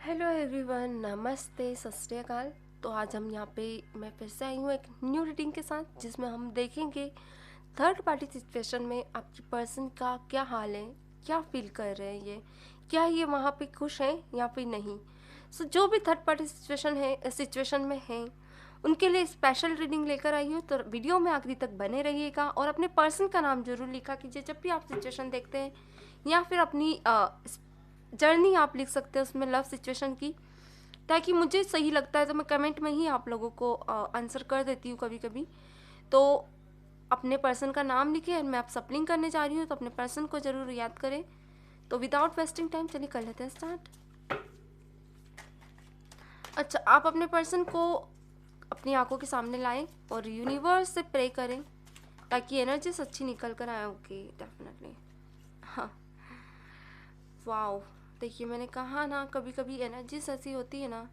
Hello everyone, नमस्ते, सत श्री अकाल। तो आज हम यहाँ पे मैं फिर से आई हूँ एक न्यू रीडिंग के साथ, जिसमें हम देखेंगे थर्ड पार्टी सिचुएशन में आपकी पर्सन का क्या हाल है, क्या फील कर रहे हैं ये, क्या ये वहाँ पे खुश हैं या फिर नहीं। सो जो भी थर्ड पार्टी सिचुएशन में हैं उनके लिए स्पेशल रीडिंग लेकर आई हूँ। तो वीडियो में आखिरी तक बने रहिएगा और अपने पर्सन का नाम जरूर लिखा कीजिए जब भी आप सिचुएशन देखते हैं, या फिर अपनी जर्नी आप लिख सकते हैं उसमें लव सिचुएशन की, ताकि मुझे सही लगता है तो मैं कमेंट में ही आप लोगों को आंसर कर देती हूँ कभी कभी। तो अपने पर्सन का नाम लिखे और मैं आप सप्लिंग करने जा रही हूँ, तो अपने पर्सन को ज़रूर याद करें। तो विदाउट वेस्टिंग टाइम चलिए कर लेते हैं स्टार्ट। अच्छा, आप अपने पर्सन को अपनी आंखों के सामने लाएं और यूनिवर्स से प्रे करें ताकि एनर्जीज अच्छी निकल कर आए। Okay, definitely. हाँ, वाओ, देखिए मैंने कहा ना, कभी कभी एनर्जीज ऐसी होती है ना,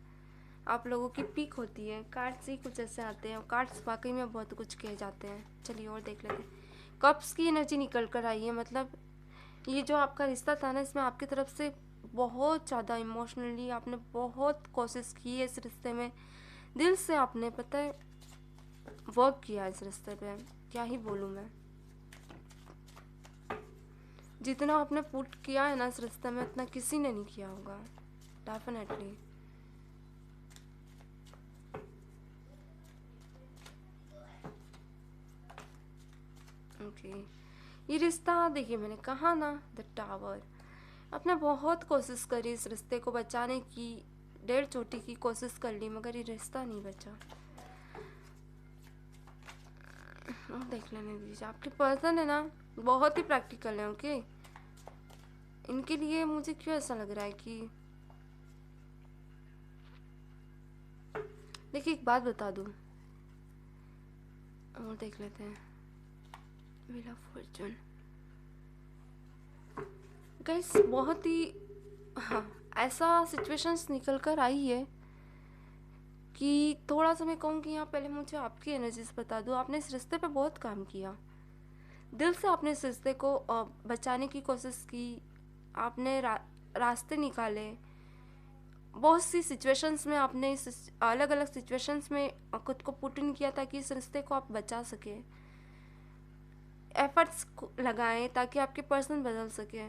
आप लोगों की पीक होती है, कार्ड्स ही कुछ ऐसे आते हैं, कार्ड्स वाकई में बहुत कुछ कहे जाते हैं। चलिए और देख लेते हैं। कप्स की एनर्जी निकल कर आई है, मतलब ये जो आपका रिश्ता था ना, इसमें आपकी तरफ से बहुत ज़्यादा इमोशनली आपने बहुत कोशिश की है इस रिश्ते में, दिल से आपने पता है वर्क किया इस रिश्ते पे। क्या ही बोलूँ मैं, जितना आपने पुट किया है ना इस रिश्ते में उतना किसी ने नहीं किया होगा, डेफिनेटली। ओके, ये रिश्ता देखिए मैंने कहा ना, द टावर। आपने बहुत कोशिश करी इस रिश्ते को बचाने की, डेढ़ चोटी की कोशिश कर ली, मगर ये रिश्ता नहीं बचा। देख लेने दीजिए, आपके पर्सन है ना बहुत ही प्रैक्टिकल है। ओके, इनके लिए मुझे क्यों ऐसा लग रहा है कि, देखिए एक बात बता दूं और देख लेते हैं। व्हील ऑफ फॉर्चून गाइस, बहुत ही हाँ, ऐसा सिचुएशंस निकल कर आई है कि थोड़ा सा मैं कहूँगी यहाँ पहले मुझे आपकी एनर्जीज बता दूँ। आपने इस रिश्ते पे बहुत काम किया, दिल से आपने इस रिश्ते को बचाने की कोशिश की, आपने रास्ते निकाले, बहुत सी सिचुएशंस में आपने इस अलग अलग सिचुएशंस में खुद को पुट इन किया ताकि इस रिश्ते को आप बचा सके, एफर्ट्स लगाएं ताकि आपके पर्सन बदल सके।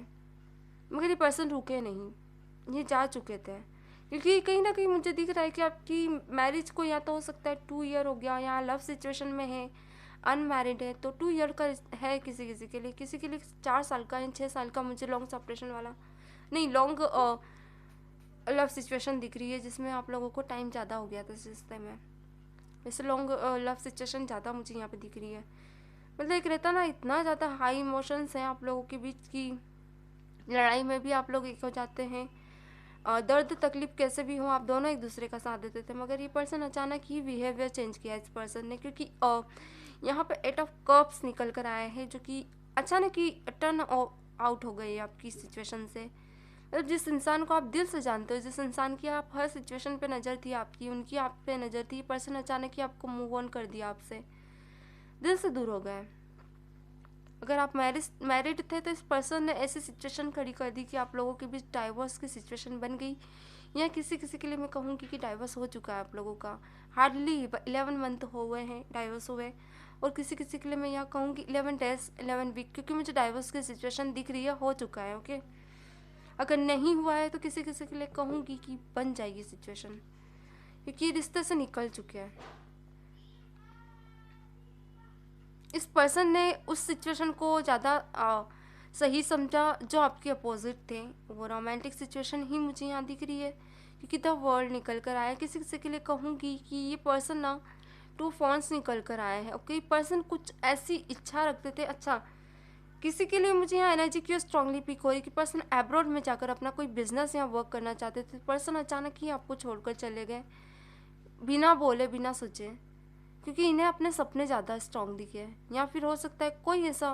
मगर ये पर्सन रुके नहीं, ये जा चुके थे, क्योंकि कहीं ना कहीं मुझे दिख रहा है कि आपकी मैरिज को या तो हो सकता है 2 ईयर हो गया, या लव सिचुएशन में है, अनमैरिड है तो 2 ईयर का है किसी किसी के लिए, किसी के लिए 4 साल का या 6 साल का। मुझे लॉन्ग सेपरेशन वाला नहीं, लॉन्ग लव सिचुएशन दिख रही है जिसमें आप लोगों को टाइम ज़्यादा हो गया था इस रिश्ते में। वैसे लॉन्ग लव सिचुएशन ज़्यादा मुझे यहाँ पे दिख रही है। मतलब एक रहता ना, इतना ज़्यादा हाई इमोशंस हैं आप लोगों के बीच की, लड़ाई में भी आप लोग एक हो जाते हैं, दर्द तकलीफ कैसे भी हो आप दोनों एक दूसरे का साथ देते थे। मगर ये पर्सन अचानक ही बिहेवियर चेंज किया इस पर्सन ने, क्योंकि यहाँ पे 8 ऑफ कप्स निकल कर आए हैं जो कि अचानक ही टर्न आउट हो गई आपकी सिचुएशन से। मतलब जिस इंसान को आप दिल से जानते हो, जिस इंसान की आप हर सिचुएशन पे नज़र थी आपकी, उनकी आप पे नज़र थी, पर्सन अचानक ही आपको मूव ऑन कर दिया, आपसे दिल से दूर हो गए। अगर आप मैरिड थे तो इस पर्सन ने ऐसी सिचुएशन खड़ी कर दी कि आप लोगों के बीच डाइवोर्स की सिचुएशन बन गई, या किसी किसी के लिए मैं कहूँगी कि डाइवोर्स हो चुका है आप लोगों का, हार्डली 11 मंथ हो गए हैं डाइवोर्स हुए, और किसी किसी के लिए मैं यहाँ कहूँगी 11 डेज 11 वीक, क्योंकि मुझे डाइवोर्स की सिचुएशन दिख रही है, हो चुका है। ओके, अगर नहीं हुआ है तो किसी किसी के लिए कहूँगी कि बन जाएगी सिचुएशन, क्योंकि रिश्ते से निकल चुके हैं। इस पर्सन ने उस सिचुएशन को ज़्यादा सही समझा जो आपके अपोजिट थे, वो रोमांटिक सिचुएशन ही मुझे यहाँ दिख रही है, क्योंकि द वर्ल्ड निकल कर आया। किसी किसी के लिए कहूँगी कि ये पर्सन ना 2 फोन्स निकल कर आए हैं। ओके, पर्सन कुछ ऐसी इच्छा रखते थे। अच्छा, किसी के लिए मुझे यहाँ एनर्जी क्यों स्ट्रांगली पिक हो रही कि पर्सन एब्रॉड में जाकर अपना कोई बिजनेस या वर्क करना चाहते थे, पर्सन अचानक ही आपको छोड़कर चले गए बिना बोले बिना सोचे, क्योंकि इन्हें अपने सपने ज़्यादा स्ट्रॉन्ग दिखे हैं, या फिर हो सकता है कोई ऐसा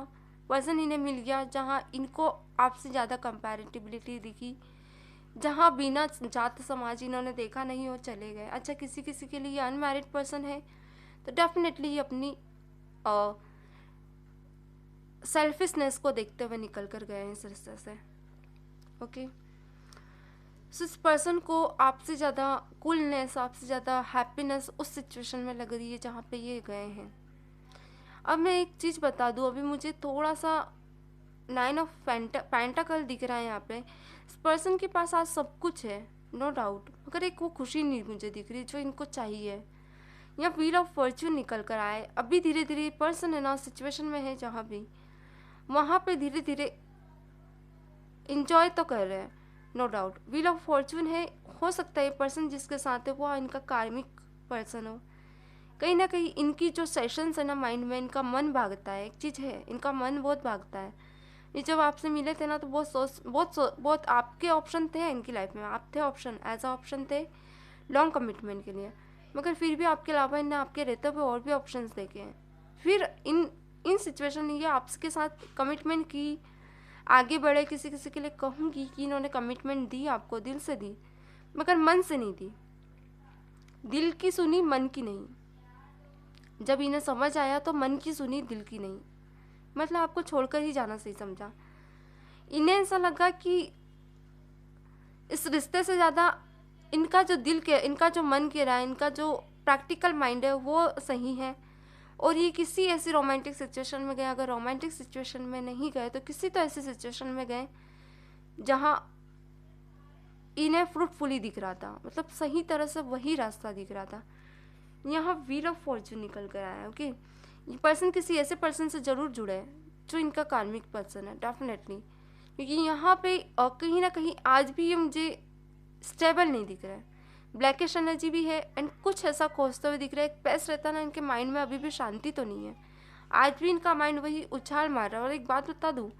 पर्सन इन्हें मिल गया जहाँ इनको आपसे ज़्यादा कंपैरेटिबिलिटी दिखी, जहाँ बिना जात समाज इन्होंने देखा नहीं और चले गए। अच्छा, किसी किसी के लिए अनमैरिड पर्सन है तो डेफिनेटली ये अपनी सेल्फिशनेस को देखते हुए निकल कर गए हैं इस रिश्ते से। ओके, सो इस पर्सन को आपसे ज़्यादा कूलनेस, आपसे ज़्यादा हैप्पीनेस उस सिचुएशन में लग रही है जहाँ पे ये गए हैं। अब मैं एक चीज़ बता दूँ, अभी मुझे थोड़ा सा 9 ऑफ पेंटाकल दिख रहा है यहाँ पे। इस पर्सन के पास आज सब कुछ है, नो डाउट, मगर एक वो खुशी नहीं मुझे दिख रही जो इनको चाहिए। यहाँ व्हील ऑफ फॉर्च्यून निकल कर आए। अभी धीरे धीरे पर्सन है ना सिचुएशन में है जहाँ भी, वहाँ पे धीरे धीरे इंजॉय तो कर रहे हैं, no doubt. Wheel of fortune है, हो सकता है ये पर्सन जिसके साथ है वो इनका कार्मिक पर्सन हो। कहीं ना कहीं इनकी जो सेशंस है ना माइंड में, इनका मन भागता है, एक चीज़ है, इनका मन बहुत भागता है। ये जब आपसे मिले थे ना तो बहुत आपके ऑप्शन थे इनकी लाइफ में, आप थे ऑप्शन, एज अ ऑप्शन थे लॉन्ग कमिटमेंट के लिए, मगर फिर भी आपके अलावा इन्हें आपके रहते हुए और भी ऑप्शंस देखे हैं। फिर इन इन सिचुएशन ने ये आपके साथ कमिटमेंट की, आगे बढ़े। किसी किसी के लिए कहूँगी कि इन्होंने कमिटमेंट दी आपको, दिल से दी, मगर मन से नहीं दी। दिल की सुनी, मन की नहीं। जब इन्हें समझ आया तो मन की सुनी, दिल की नहीं। मतलब आपको छोड़कर ही जाना सही समझा। इन्हें ऐसा लगा कि इस रिश्ते से ज़्यादा इनका जो दिल के, इनका जो मन कह रहा है, इनका जो प्रैक्टिकल माइंड है वो सही है। और ये किसी ऐसी रोमांटिक सिचुएशन में गए, अगर रोमांटिक सिचुएशन में नहीं गए तो किसी तो ऐसी सिचुएशन में गए जहाँ इन्हें फ्रूटफुली दिख रहा था, मतलब सही तरह से वही रास्ता दिख रहा था। यहाँ व्हील ऑफ फॉर्च्यून निकल कर आया। ओके, ये पर्सन किसी ऐसे पर्सन से ज़रूर जुड़े है जो इनका कार्मिक पर्सन है, डेफिनेटली। क्योंकि यहाँ पे कहीं ना कहीं आज भी ये मुझे स्टेबल नहीं दिख रहा है, ब्लैकिश एनर्जी भी है, एंड कुछ ऐसा खोजते हुए दिख रहा है। एक पैस रहता ना इनके माइंड में, अभी भी शांति तो नहीं है, आज भी इनका माइंड वही उछाल मार रहा है। और एक बात बता दूँ,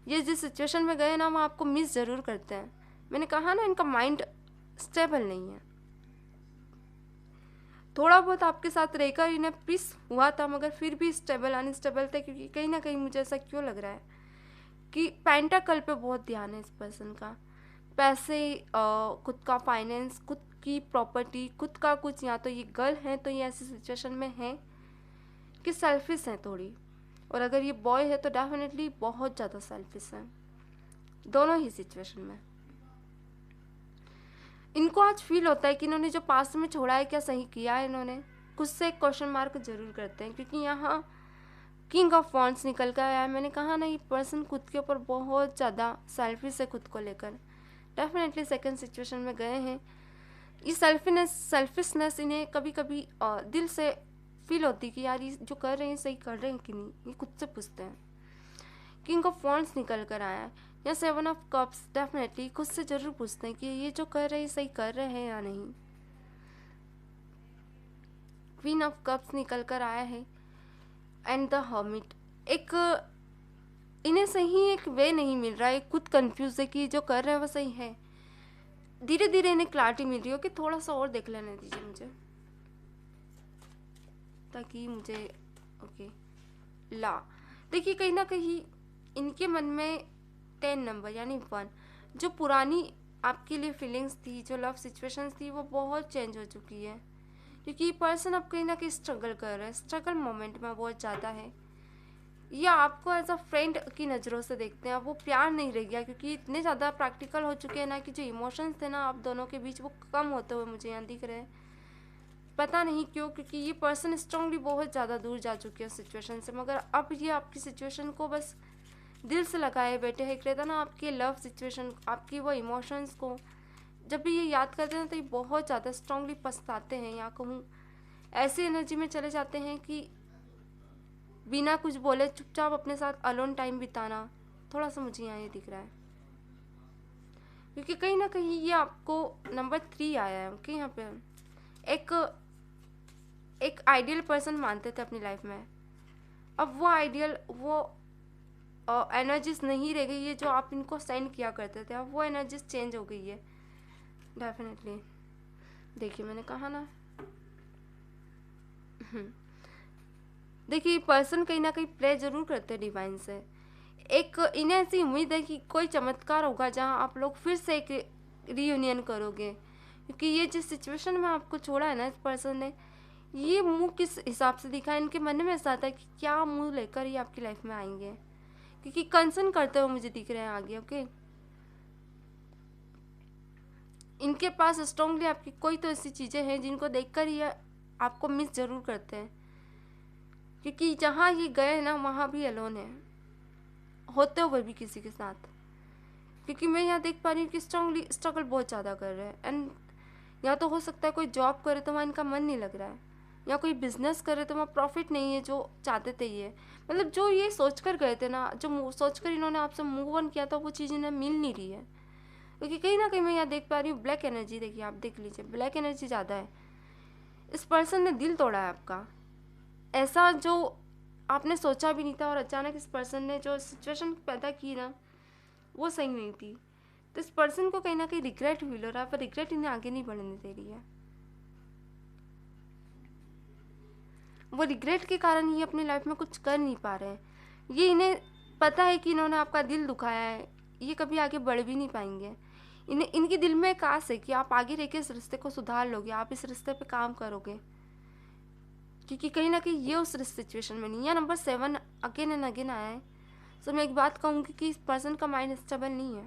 ये जिस सिचुएशन में गए ना वो आपको मिस ज़रूर करते हैं। मैंने कहा ना इनका माइंड स्टेबल नहीं है। थोड़ा बहुत आपके साथ रहकर इन्हें पीस हुआ था, मगर फिर भी स्टेबल अनस्टेबल थे। क्योंकि कहीं ना कहीं मुझे ऐसा क्यों लग रहा है कि पेंटाकल पे बहुत ध्यान है इस पर्सन का। पैसे, खुद का फाइनेंस, खुद की प्रॉपर्टी, खुद का कुछ। या तो ये गर्ल है तो ये ऐसी सिचुएशन में है कि सेल्फिश है थोड़ी, और अगर ये बॉय है तो डेफिनेटली बहुत ज़्यादा सेल्फिश है। दोनों ही सिचुएशन में इनको आज फील होता है कि इन्होंने जो पास्ट में छोड़ा है क्या सही किया है इन्होंने, खुद से एक क्वेश्चन मार्क जरूर करते हैं। क्योंकि यहाँ किंग ऑफ वॉन्ड्स निकल कर आया है। मैंने कहा ना ये पर्सन खुद के ऊपर बहुत ज़्यादा सेल्फिश है, खुद को लेकर। डेफिनेटली सेकंड सिचुएशन में गए हैं। ये सेल्फिशनेस इन्हें कभी कभी दिल से फील होती है कि यार ये जो कर रहे हैं सही कर रहे हैं कि नहीं, ये खुद से पूछते हैं। किंग ऑफ वॉन्ड्स निकल कर आया है या सेवन ऑफ कप्स, डेफिनेटली खुद से जरूर पूछते हैं कि ये जो कर रहे हैं सही कर रहे हैं या नहीं। क्वीन ऑफ कप्स निकल कर आया है एंड द हर्मिट। एक इन्हें सही एक वे नहीं मिल रहा है, खुद कंफ्यूज है कि जो कर रहे हैं वो सही है। धीरे धीरे इन्हें क्लैरिटी मिल रही हो कि थोड़ा सा और देख लेने दीजिए मुझे, ताकि मुझे ओके ला। देखिए कहीं ना कहीं इनके मन में 10 नंबर यानी 1, जो पुरानी आपके लिए फीलिंग्स थी, जो लव सिचुएशंस थी, वो बहुत चेंज हो चुकी है। क्योंकि ये पर्सन अब कहीं ना कहीं स्ट्रगल कर रहा है, स्ट्रगल मोमेंट में बहुत ज़्यादा है। ये आपको एज अ फ्रेंड की नज़रों से देखते हैं, अब वो प्यार नहीं रह गया। क्योंकि इतने ज़्यादा प्रैक्टिकल हो चुके हैं ना कि जो इमोशंस थे ना आप दोनों के बीच, वो कम होते हुए मुझे यहाँ दिख रहे हैं। पता नहीं क्यों, क्योंकि ये पर्सन स्ट्रांगली बहुत ज़्यादा दूर जा चुके हैं सिचुएशन से। मगर अब ये आपकी सिचुएशन को बस दिल से लगाए बैठे हैं। एक रहता ना आपके लव सिचुएशन, आपकी वो इमोशंस को जब भी ये याद करते हैं तो ये बहुत ज़्यादा स्ट्रांगली पछताते हैं, या कहूँ ऐसी एनर्जी में चले जाते हैं कि बिना कुछ बोले चुपचाप अपने साथ अलोन टाइम बिताना, थोड़ा सा मुझे यहाँ ये दिख रहा है। क्योंकि कहीं ना कहीं ये आपको नंबर 3 आया है। ओके, यहाँ पे एक आइडियल पर्सन मानते थे अपनी लाइफ में, अब वो आइडियल, वो एनर्जीज नहीं रह गई है जो आप इनको सेंड किया करते थे। अब वो एनर्जीज चेंज हो गई है डेफिनेटली। देखिए मैंने कहा ना, देखिए पर्सन कहीं ना कहीं प्रे जरूर करते हैं डिवाइन से। एक इन्हें ऐसी उम्मीद है कि कोई चमत्कार होगा जहां आप लोग फिर से एक रीयूनियन करोगे। क्योंकि ये जिस सिचुएशन में आपको छोड़ा है ना इस पर्सन ने, ये मुंह किस हिसाब से दिखा है, इनके मन में ऐसा आता है कि क्या मुंह लेकर ये आपकी लाइफ में आएंगे। क्योंकि कंसर्न करते हुए मुझे दिख रहे हैं आगे। ओके, इनके पास स्ट्रांगली आपकी कोई तो ऐसी चीज़ें हैं जिनको देखकर ये आपको मिस ज़रूर करते हैं, क्योंकि जहाँ ये गए ना वहाँ भी अलोन है, होते हुए भी किसी के साथ। क्योंकि मैं यहाँ देख पा रही हूँ कि स्ट्रांगली स्ट्रगल बहुत ज़्यादा कर रहे हैं। एंड या तो हो सकता है कोई जॉब करे तो वहाँ इनका मन नहीं लग रहा है, या कोई बिजनेस करे तो वहाँ प्रॉफिट नहीं है जो चाहते थे ये। मतलब जो ये सोच कर गए थे ना, जो सोच कर इन्होंने आपसे मूव ऑन किया था, वो चीज़ इन्हें मिल नहीं रही है। क्योंकि कहीं ना कहीं मैं यहाँ देख पा रही हूँ ब्लैक एनर्जी। देखिए, आप देख लीजिए, ब्लैक एनर्जी ज़्यादा है। इस पर्सन ने दिल तोड़ा है आपका, ऐसा जो आपने सोचा भी नहीं था, और अचानक इस पर्सन ने जो सिचुएशन पैदा की ना, वो सही नहीं थी। तो इस पर्सन को कहीं ना कहीं रिग्रेट फील हो रहा है, पर रिग्रेट इन्हें आगे नहीं बढ़ने दे रही है। वो रिग्रेट के कारण ये अपनी लाइफ में कुछ कर नहीं पा रहे हैं। ये इन्हें पता है कि इन्होंने आपका दिल दुखाया है, ये कभी आगे बढ़ भी नहीं पाएंगे। इन्हें इनके दिल में एक आस है कि आप आगे रह के इस रिश्ते को सुधार लोगे, आप इस रिश्ते पे काम करोगे, क्योंकि कहीं ना कहीं ये उस सिचुएशन में नहीं है। नंबर 7 अगेन एंड अगेन आया है। सो मैं एक बात कहूँगी कि इस पर्सन का माइंड स्टेबल नहीं है,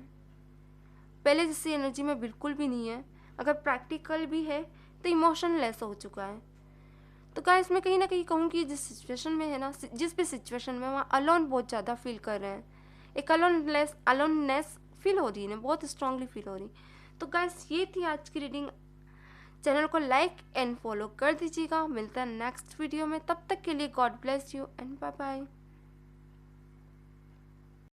पहले जैसी एनर्जी में बिल्कुल भी नहीं है। अगर प्रैक्टिकल भी है तो इमोशन लेस हो चुका है। तो गाइस, मैं कहीं ना कहीं कहूँगी जिस सिचुएशन में है ना, जिस भी सिचुएशन में, वहाँ अलोन बहुत ज़्यादा फील कर रहे हैं। एक अलोननेस फील हो रही है, बहुत स्ट्रांगली फील हो रही। तो गाइस, ये थी आज की रीडिंग। चैनल को लाइक एंड फॉलो कर दीजिएगा। मिलता है नेक्स्ट वीडियो में, तब तक के लिए God bless you and bye bye.